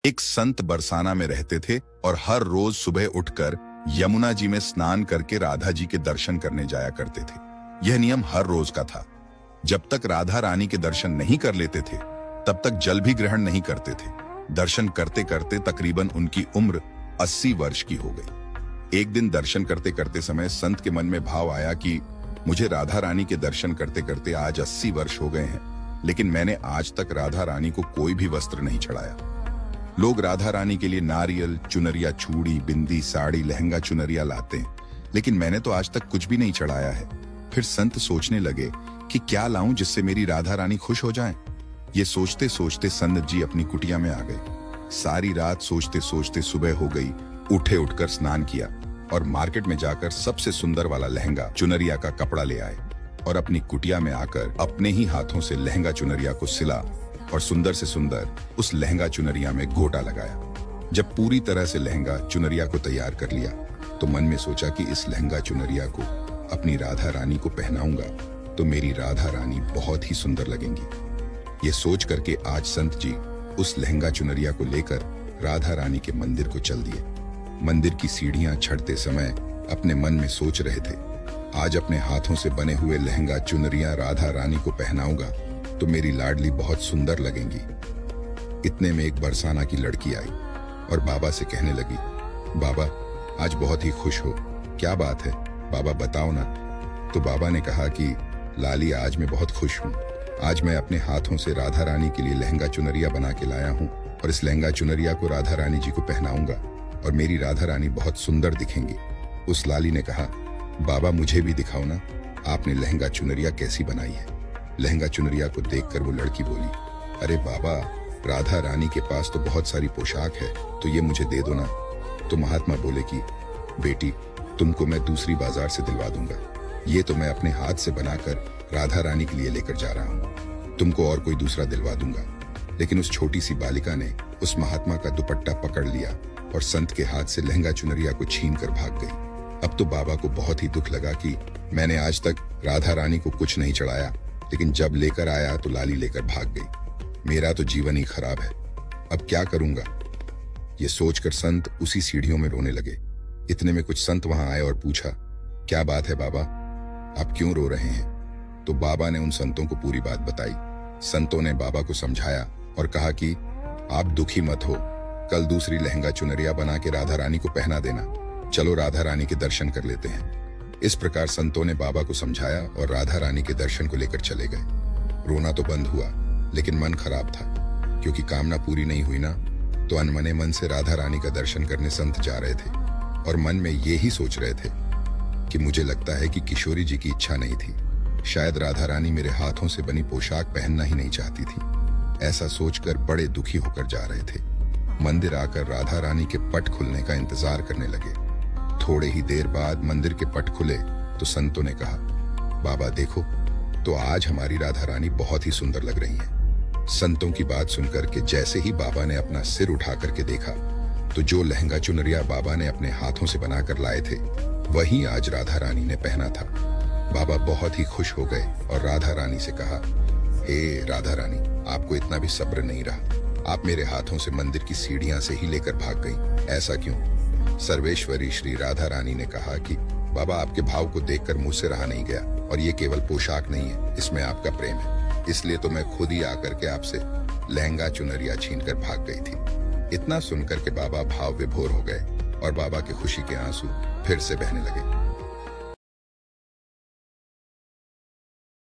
एक संत बरसाना में रहते थे और हर रोज सुबह उठकर यमुना जी में स्नान करके राधा जी के दर्शन करने जाया करते थे। यह नियम हर रोज का था। जब तक राधा रानी के दर्शन नहीं कर लेते थे तब तक जल भी ग्रहण नहीं करते थे। दर्शन करते करते तकरीबन उनकी उम्र 80 वर्ष की हो गई। एक दिन दर्शन करते करते समय संत के मन में भाव आया कि मुझे राधा रानी के दर्शन करते करते आज 80 वर्ष हो गए हैं, लेकिन मैंने आज तक राधा रानी को कोई भी वस्त्र नहीं चढ़ाया। लोग राधा रानी के लिए नारियल, चुनरिया, चूड़ी, बिंदी, साड़ी, लहंगा, चुनरिया लाते हैं, लेकिन मैंने तो आज तक कुछ भी नहीं चढ़ाया है। फिर संत सोचने लगे कि क्या लाऊं जिससे मेरी राधा रानी खुश हो जाएं। ये सोचते सोचते संत जी अपनी कुटिया में आ गए। सारी रात सोचते सोचते सुबह हो गई। उठकर स्नान किया और मार्केट में जाकर सबसे सुंदर वाला लहंगा, चुनरिया का कपड़ा ले आए और अपनी कुटिया में आकर अपने ही हाथों से लहंगा चुनरिया को सिला और सुंदर से सुंदर उस लहंगा चुनरिया में गोटा लगाया। जब पूरी तरह से लहंगा चुनरिया को तैयार कर लिया तो मन में सोचा कि इस लहंगा चुनरिया को अपनी राधा रानी को पहनाऊंगा तो मेरी राधा रानी बहुत ही सुंदर लगेंगी। ये सोच करके आज संत जी उस लहंगा चुनरिया को लेकर राधा रानी के मंदिर को चल दिए। मंदिर की सीढ़ियां चढ़ते समय अपने मन में सोच रहे थे, आज अपने हाथों से बने हुए लहंगा चुनरिया राधा रानी को पहनाऊंगा तो मेरी लाडली बहुत सुंदर लगेंगी। इतने में एक बरसाना की लड़की आई और बाबा से कहने लगी, बाबा आज बहुत ही खुश हो, क्या बात है बाबा बताओ ना। तो बाबा ने कहा कि लाली आज मैं बहुत खुश हूँ। आज मैं अपने हाथों से राधा रानी के लिए लहंगा चुनरिया बना के लाया हूँ और इस लहंगा चुनरिया को राधा रानी जी को पहनाऊंगा और मेरी राधा रानी बहुत सुंदर दिखेंगी। उस लाली ने कहा, बाबा मुझे भी दिखाओ ना, आपने लहंगा चुनरिया कैसी बनाई है। लहंगा चुनरिया को देखकर वो लड़की बोली, अरे बाबा राधा रानी के पास तो बहुत सारी पोशाक है, तो ये मुझे दे दो ना। तो महात्मा बोले कि बेटी तुमको मैं दूसरी बाजार से दिलवा दूंगा, ये तो मैं अपने हाथ से बनाकर राधा रानी के लिए लेकर जा रहा हूँ, तुमको और कोई दूसरा दिलवा दूंगा। लेकिन उस छोटी सी बालिका ने उस महात्मा का दुपट्टा पकड़ लिया और संत के हाथ से लहंगा चुनरिया को छीन कर भाग गई। अब तो बाबा को बहुत ही दुख लगा कि मैंने आज तक राधा रानी को कुछ नहीं चढ़ाया, लेकिन जब लेकर आया तो लाली लेकर भाग गई। मेरा तो जीवन ही खराब है, अब क्या करूंगा। ये सोचकर संत उसी सीढ़ियों में रोने लगे। इतने में कुछ संत वहां आए और पूछा, क्या बात है बाबा, आप क्यों रो रहे हैं। तो बाबा ने उन संतों को पूरी बात बताई। संतों ने बाबा को समझाया और कहा कि आप दुखी मत हो, कल दूसरी लहंगा चुनरिया बना के राधा रानी को पहना देना, चलो राधा रानी के दर्शन कर लेते हैं। इस प्रकार संतों ने बाबा को समझाया और राधा रानी के दर्शन को लेकर चले गए। रोना तो बंद हुआ, लेकिन मन खराब था, क्योंकि कामना पूरी नहीं हुई ना। तो अनमने मन से राधा रानी का दर्शन करने संत जा रहे थे और मन में ये ही सोच रहे थे कि मुझे लगता है कि किशोरी जी की इच्छा नहीं थी, शायद राधा रानी मेरे हाथों से बनी पोशाक पहनना ही नहीं चाहती थी। ऐसा सोचकर बड़े दुखी होकर जा रहे थे। मंदिर आकर राधा रानी के पट खुलने का इंतजार करने लगे। थोड़े ही देर बाद मंदिर के पट खुले तो संतों ने कहा, बाबा देखो तो आज हमारी राधा रानी बहुत ही सुंदर लग रही हैं। संतों की बात सुनकर के जैसे ही बाबा ने अपना सिर उठा करके देखा तो जो लहंगा चुनरिया बाबा ने अपने हाथों से बनाकर लाए थे वही आज राधा रानी ने पहना था। बाबा बहुत ही खुश हो गए और राधा रानी से कहा, हे राधा रानी, आपको इतना भी सब्र नहीं रहा, आप मेरे हाथों से मंदिर की सीढ़ियां से ही लेकर भाग गई, ऐसा क्यों। सर्वेश्वरी श्री राधा रानी ने कहा कि बाबा आपके भाव को देखकर मुझसे रहा नहीं गया, और ये केवल पोशाक नहीं है, इसमें आपका प्रेम है, इसलिए तो मैं खुद ही आकर के आपसे लहंगा चुनरिया छीन कर भाग गई थी। इतना सुनकर के बाबा भाव विभोर हो गए और बाबा की खुशी के आंसू फिर से बहने लगे।